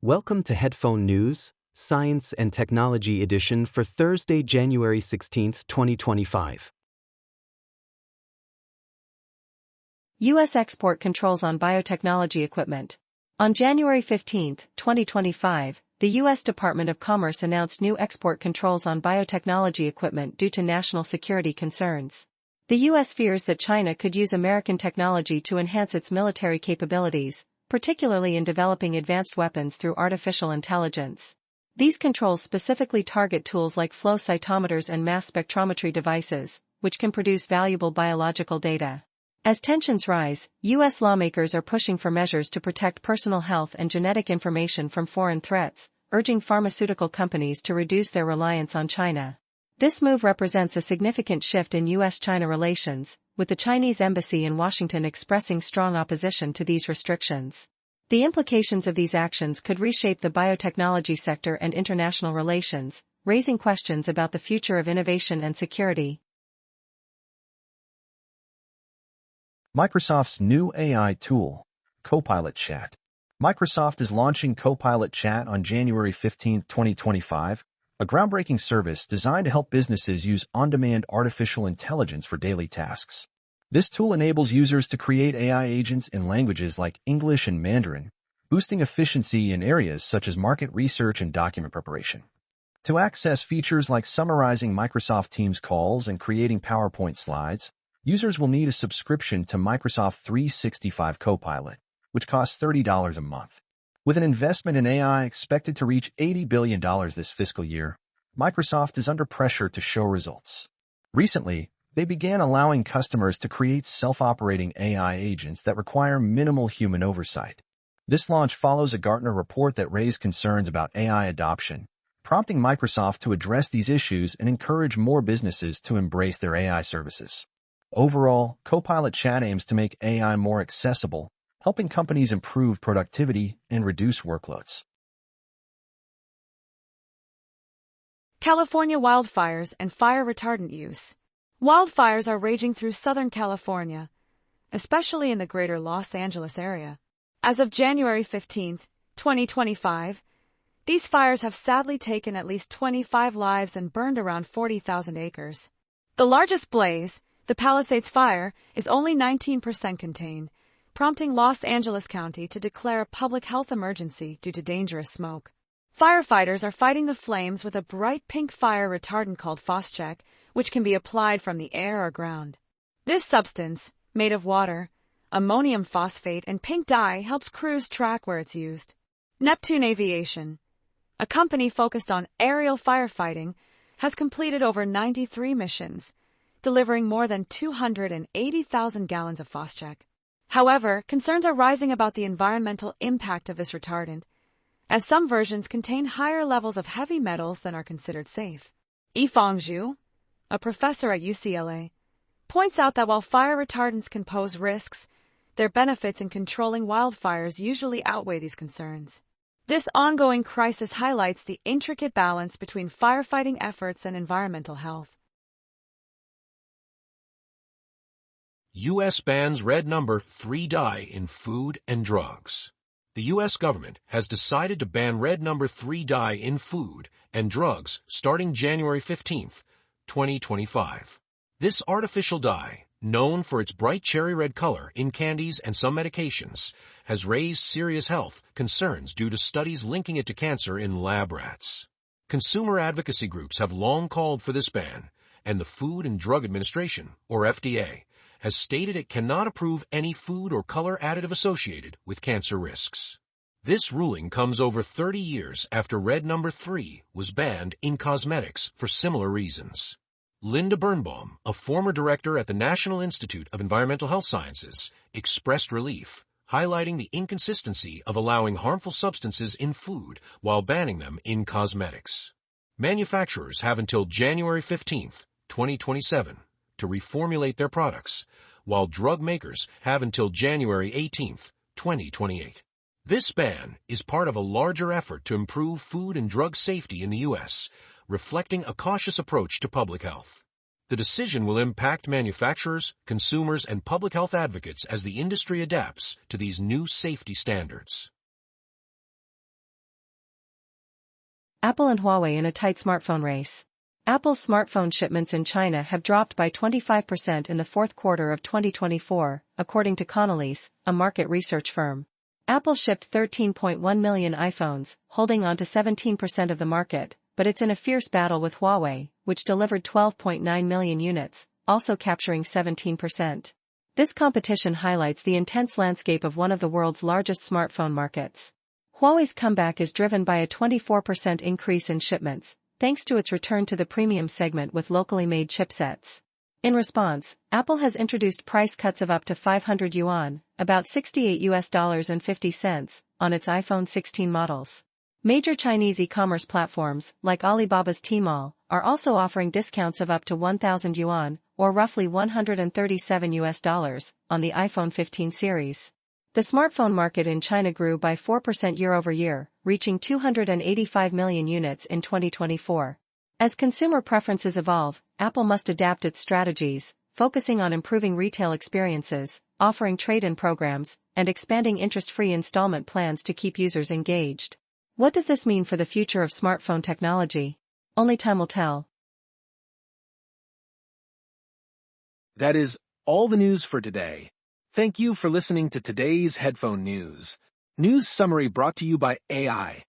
Welcome to Headphone News, Science and Technology Edition for Thursday, January 16, 2025. U.S. export controls on biotechnology equipment. On January 15, 2025, the U.S. Department of Commerce announced new export controls on biotechnology equipment due to national security concerns. The U.S. fears that China could use American technology to enhance its military capabilities, particularly in developing advanced weapons through artificial intelligence. These controls specifically target tools like flow cytometers and mass spectrometry devices, which can produce valuable biological data. As tensions rise, U.S. lawmakers are pushing for measures to protect personal health and genetic information from foreign threats, urging pharmaceutical companies to reduce their reliance on China. This move represents a significant shift in U.S.-China relations, with the Chinese embassy in Washington expressing strong opposition to these restrictions. The implications of these actions could reshape the biotechnology sector and international relations, raising questions about the future of innovation and security. Microsoft's new AI tool, Copilot Chat. Microsoft is launching Copilot Chat on January 15, 2025, a groundbreaking service designed to help businesses use on-demand artificial intelligence for daily tasks. This tool enables users to create AI agents in languages like English and Mandarin, boosting efficiency in areas such as market research and document preparation. To access features like summarizing Microsoft Teams calls and creating PowerPoint slides, users will need a subscription to Microsoft 365 Copilot, which costs $30 a month. With an investment in AI expected to reach $80 billion this fiscal year, Microsoft is under pressure to show results. Recently, they began allowing customers to create self-operating AI agents that require minimal human oversight. This launch follows a Gartner report that raised concerns about AI adoption, prompting Microsoft to address these issues and encourage more businesses to embrace their AI services. Overall, Copilot Chat aims to make AI more accessible, helping companies improve productivity and reduce workloads. California wildfires and fire retardant use. Wildfires are raging through Southern California, especially in the greater Los Angeles area. As of January 15, 2025, these fires have sadly taken at least 25 lives and burned around 40,000 acres. The largest blaze, the Palisades Fire, is only 19% contained, prompting Los Angeles County to declare a public health emergency due to dangerous smoke. Firefighters are fighting the flames with a bright pink fire retardant called Phosgene, which can be applied from the air or ground. This substance, made of water, ammonium phosphate, and pink dye, helps crews track where it's used. Neptune Aviation, a company focused on aerial firefighting, has completed over 93 missions, delivering more than 280,000 gallons of Phosgene. However, concerns are rising about the environmental impact of this retardant, as some versions contain higher levels of heavy metals than are considered safe. Yifeng Zhu, a professor at UCLA, points out that while fire retardants can pose risks, their benefits in controlling wildfires usually outweigh these concerns. This ongoing crisis highlights the intricate balance between firefighting efforts and environmental health. U.S. bans red number 3 dye in food and drugs. The U.S. government has decided to ban red number 3 dye in food and drugs starting January 15, 2025. This artificial dye, known for its bright cherry red color in candies and some medications, has raised serious health concerns due to studies linking it to cancer in lab rats. Consumer advocacy groups have long called for this ban, and the Food and Drug Administration, or FDA, has stated it cannot approve any food or color additive associated with cancer risks. This ruling comes over 30 years after red number 3 was banned in cosmetics for similar reasons. Linda Birnbaum, a former director at the National Institute of Environmental Health Sciences, expressed relief, highlighting the inconsistency of allowing harmful substances in food while banning them in cosmetics. Manufacturers have until January 15, 2027, to reformulate their products, while drug makers have until January 18, 2028. This ban is part of a larger effort to improve food and drug safety in the U.S., reflecting a cautious approach to public health. The decision will impact manufacturers, consumers, and public health advocates as the industry adapts to these new safety standards. Apple and Huawei in a tight smartphone race. Apple's smartphone shipments in China have dropped by 25% in the fourth quarter of 2024, according to Canalys, a market research firm. Apple shipped 13.1 million iPhones, holding on to 17% of the market, but it's in a fierce battle with Huawei, which delivered 12.9 million units, also capturing 17%. This competition highlights the intense landscape of one of the world's largest smartphone markets. Huawei's comeback is driven by a 24% increase in shipments, thanks to its return to the premium segment with locally made chipsets. In response, Apple has introduced price cuts of up to 500 yuan, about $68.50, on its iPhone 16 models. Major Chinese e-commerce platforms, like Alibaba's Tmall, are also offering discounts of up to 1,000 yuan, or roughly $137, on the iPhone 15 series. The smartphone market in China grew by 4% year-over-year, reaching 285 million units in 2024. As consumer preferences evolve, Apple must adapt its strategies, focusing on improving retail experiences, offering trade-in programs, and expanding interest-free installment plans to keep users engaged. What does this mean for the future of smartphone technology? Only time will tell. That is all the news for today. Thank you for listening to today's Headphone News. News summary brought to you by AI.